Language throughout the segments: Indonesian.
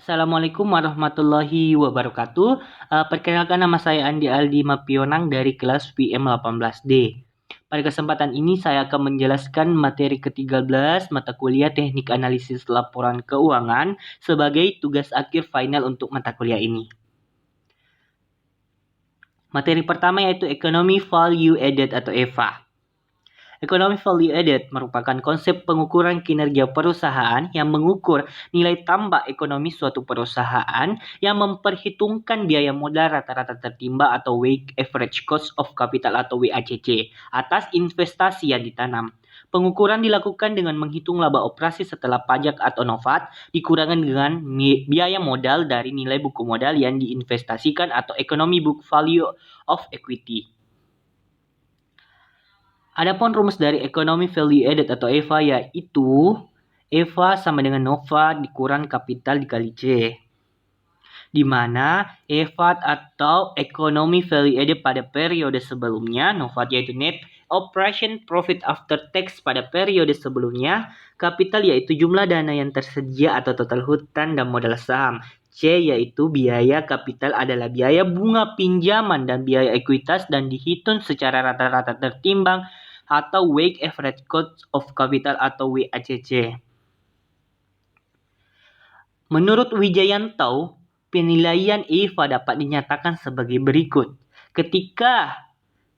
Assalamualaikum warahmatullahi wabarakatuh. Perkenalkan nama saya Andi Aldi Mapionang dari kelas PM18D. Pada kesempatan ini saya akan menjelaskan materi ke-13 mata kuliah Teknik Analisis Laporan Keuangan sebagai tugas akhir final untuk mata kuliah ini. Materi pertama yaitu Economy Value Added atau EVA. Economic Value Added merupakan konsep pengukuran kinerja perusahaan yang mengukur nilai tambah ekonomi suatu perusahaan yang memperhitungkan biaya modal rata-rata tertimbang atau Weighted Average Cost of Capital atau WACC atas investasi yang ditanam. Pengukuran dilakukan dengan menghitung laba operasi setelah pajak atau NOVAT dikurangi dengan biaya modal dari nilai buku modal yang diinvestasikan atau Economic Book Value of Equity. Adapun rumus dari Economic Value Added atau EVA yaitu EVA sama dengan NOVAT dikurang kapital dikali C. Di mana EVA atau Economic Value Added pada periode sebelumnya, NOVAT yaitu Net Operation Profit After Tax pada periode sebelumnya, kapital yaitu jumlah dana yang tersedia atau total hutang dan modal saham. C yaitu biaya kapital adalah biaya bunga pinjaman dan biaya ekuitas dan dihitung secara rata-rata tertimbang atau Weighted Average Cost of Capital atau WACC. Menurut Wijayanto, penilaian EVA dapat dinyatakan sebagai berikut. Ketika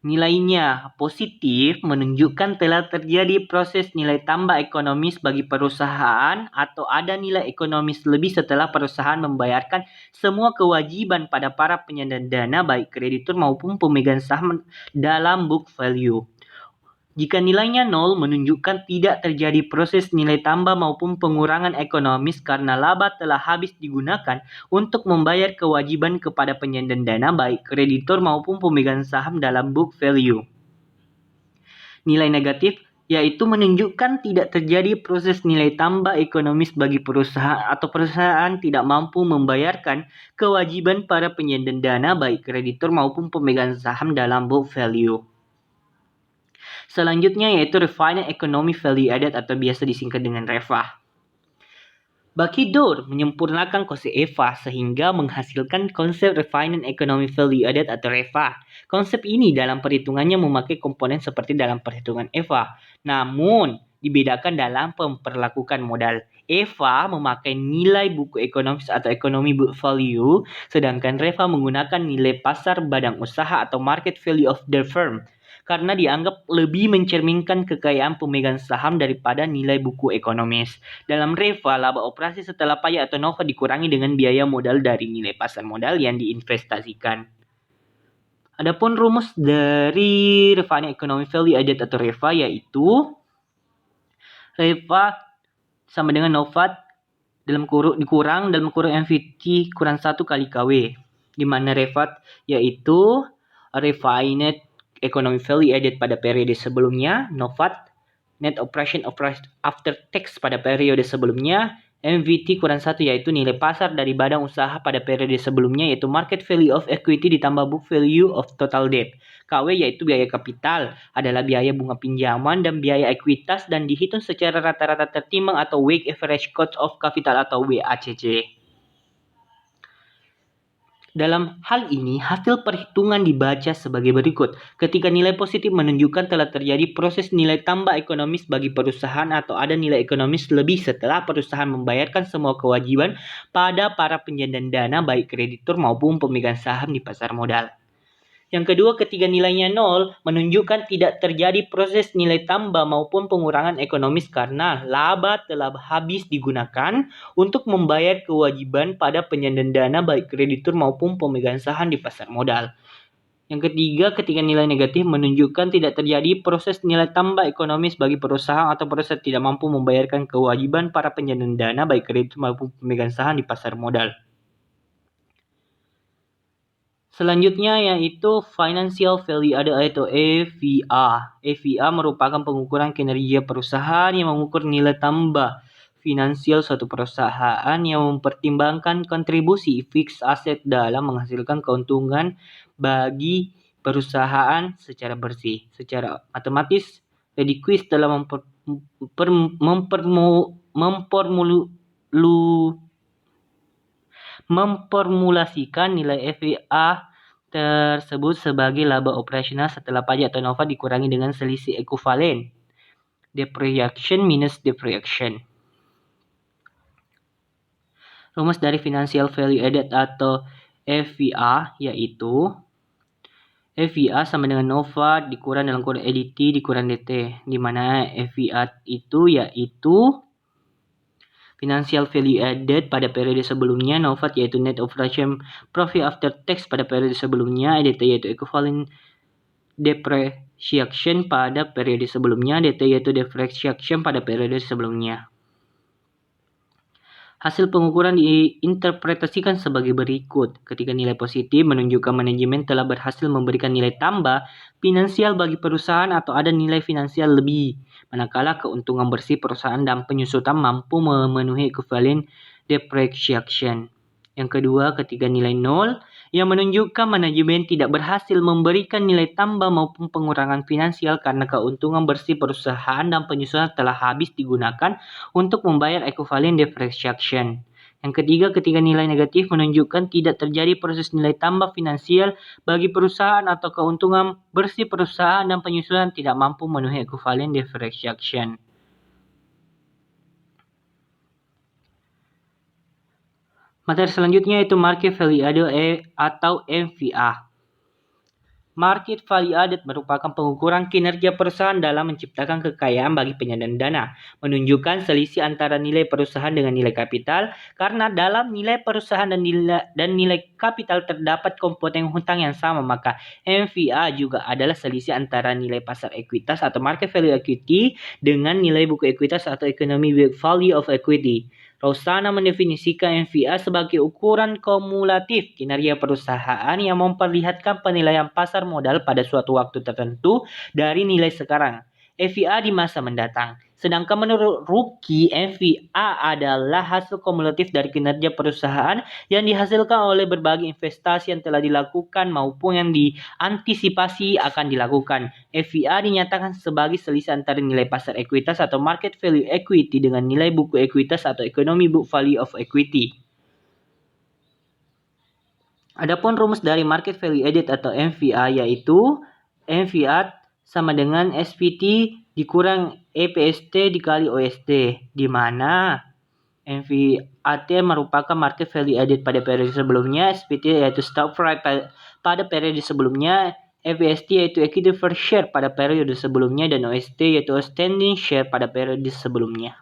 nilainya positif, menunjukkan telah terjadi proses nilai tambah ekonomis bagi perusahaan atau ada nilai ekonomis lebih setelah perusahaan membayarkan semua kewajiban pada para penyandang dana baik kreditur maupun pemegang saham dalam book value. Jika nilainya 0, menunjukkan tidak terjadi proses nilai tambah maupun pengurangan ekonomis karena laba telah habis digunakan untuk membayar kewajiban kepada penyandang dana baik kreditur maupun pemegang saham dalam book value. Nilai negatif yaitu menunjukkan tidak terjadi proses nilai tambah ekonomis bagi perusahaan atau perusahaan tidak mampu membayarkan kewajiban para penyandang dana baik kreditur maupun pemegang saham dalam book value. Selanjutnya yaitu Refined Economic Value Added atau biasa disingkat dengan REVA. Bakidor menyempurnakan konsep EVA sehingga menghasilkan konsep Refined Economic Value Added atau REVA. Konsep ini dalam perhitungannya memakai komponen seperti dalam perhitungan EVA, namun dibedakan dalam memperlakukan modal. EVA memakai nilai buku ekonomis atau Economic Book Value, sedangkan REVA menggunakan nilai pasar badan usaha atau Market Value of the Firm, karena dianggap lebih mencerminkan kekayaan pemegang saham daripada nilai buku ekonomis. Dalam REVA, laba operasi setelah pajak atau NOVAT dikurangi dengan biaya modal dari nilai pasar modal yang diinvestasikan. Adapun rumus dari Refined Economic Value Added atau REVA yaitu REVA sama dengan NOVAT dikurang dalam kurung MVT kurang 1 kali KW, di mana REVA yaitu Refined Economic Value Added pada periode sebelumnya, NOVAT Net Operation After Tax pada periode sebelumnya, MVT kurang 1 yaitu nilai pasar dari badan usaha pada periode sebelumnya yaitu Market Value of Equity ditambah Book Value of Total Debt. KW yaitu biaya kapital adalah biaya bunga pinjaman dan biaya ekuitas dan dihitung secara rata-rata tertimbang atau Weighted Average Cost of Capital atau WACC. Dalam hal ini, hasil perhitungan dibaca sebagai berikut. Ketika nilai positif menunjukkan telah terjadi proses nilai tambah ekonomis bagi perusahaan atau ada nilai ekonomis lebih setelah perusahaan membayarkan semua kewajiban pada para penyandang dana baik kreditur maupun pemegang saham di pasar modal. Yang kedua, ketika nilainya 0, menunjukkan tidak terjadi proses nilai tambah maupun pengurangan ekonomis karena laba telah habis digunakan untuk membayar kewajiban pada penyandang dana baik kreditur maupun pemegang saham di pasar modal. Yang ketiga, ketika nilai negatif menunjukkan tidak terjadi proses nilai tambah ekonomis bagi perusahaan atau perusahaan tidak mampu membayarkan kewajiban para penyandang dana baik kreditur maupun pemegang saham di pasar modal. Selanjutnya yaitu Financial Value Added atau EVA. EVA merupakan pengukuran kinerja perusahaan yang mengukur nilai tambah finansial suatu perusahaan yang mempertimbangkan kontribusi fixed asset dalam menghasilkan keuntungan bagi perusahaan secara bersih. Secara matematis, Redquist telah memformulasikan nilai FIA tersebut sebagai laba operasional setelah pajak turnover dikurangi dengan selisih ekuivalen. Depreciation minus depreciation. Rumus dari Financial Value Added atau FVA yaitu FVA sama dengan NOVA dikurang dalam kurang EDT dikurang DT, di mana FVA itu yaitu Financial Value Added pada periode sebelumnya, NOVAT yaitu Net Operation Profit After Tax pada periode sebelumnya, EDT yaitu Equivalent Depreciation pada periode sebelumnya, DT yaitu Depreciation pada periode sebelumnya. Hasil pengukuran diinterpretasikan sebagai berikut. Ketika nilai positif menunjukkan manajemen telah berhasil memberikan nilai tambah finansial bagi perusahaan atau ada nilai finansial lebih. Manakala keuntungan bersih perusahaan dan penyusutan mampu memenuhi equivalent depreciation. Yang kedua, ketika nilai 0 yang menunjukkan manajemen tidak berhasil memberikan nilai tambah maupun pengurangan finansial karena keuntungan bersih perusahaan dan penyusutan telah habis digunakan untuk membayar equivalent depreciation. Yang ketiga, ketika nilai negatif menunjukkan tidak terjadi proses nilai tambah finansial bagi perusahaan atau keuntungan bersih perusahaan dan penyusutan tidak mampu memenuhi equivalent depreciation. Materi selanjutnya yaitu Market Value Added atau MVA. Market Value Added merupakan pengukuran kinerja perusahaan dalam menciptakan kekayaan bagi penyandang dana, menunjukkan selisih antara nilai perusahaan dengan nilai kapital, karena dalam nilai perusahaan dan nilai kapital terdapat komponen hutang yang sama, maka MVA juga adalah selisih antara nilai pasar ekuitas atau Market Value Equity dengan nilai buku ekuitas atau Economic Book Value of Equity. Rosana mendefinisikan MVA sebagai ukuran kumulatif kinerja perusahaan yang memperlihatkan penilaian pasar modal pada suatu waktu tertentu dari nilai sekarang, MVA di masa mendatang. Sedangkan menurut Ruki, MVA adalah hasil kumulatif dari kinerja perusahaan yang dihasilkan oleh berbagai investasi yang telah dilakukan maupun yang diantisipasi akan dilakukan. MVA dinyatakan sebagai selisih antara nilai pasar ekuitas atau Market Value Equity dengan nilai buku ekuitas atau Economic Book Value of Equity. Adapun rumus dari Market Value Added atau MVA yaitu MVA sama dengan SPT dikurang EPST dikali OST, di mana MVAT merupakan Market Value Added pada periode sebelumnya, SPT yaitu Stock Price pada periode sebelumnya, EPST yaitu Equity per Share pada periode sebelumnya, dan OST yaitu Outstanding Share pada periode sebelumnya.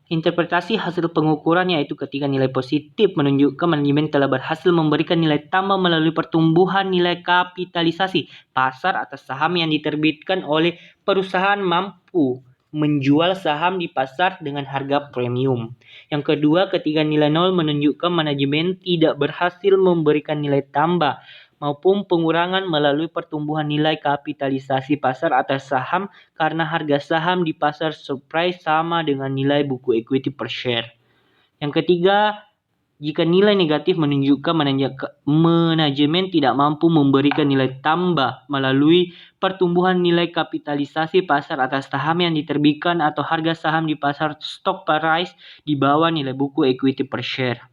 Interpretasi hasil pengukuran yaitu ketika nilai positif menunjukkan manajemen telah berhasil memberikan nilai tambah melalui pertumbuhan nilai kapitalisasi pasar atas saham yang diterbitkan oleh perusahaan mampu menjual saham di pasar dengan harga premium. Yang kedua, ketika nilai 0 menunjukkan manajemen tidak berhasil memberikan nilai tambah maupun pengurangan melalui pertumbuhan nilai kapitalisasi pasar atas saham karena harga saham di pasar surprise sama dengan nilai buku equity per share. Yang ketiga, jika nilai negatif menunjukkan manajemen tidak mampu memberikan nilai tambah melalui pertumbuhan nilai kapitalisasi pasar atas saham yang diterbitkan atau harga saham di pasar stock price di bawah nilai buku equity per share.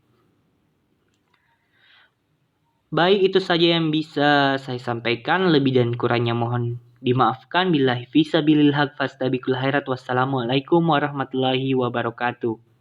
Baik, itu saja yang bisa saya sampaikan. Lebih dan kurangnya mohon dimaafkan. Billahi fisabilil haq fastabiqul khairat. Wassalamualaikum warahmatullahi wabarakatuh.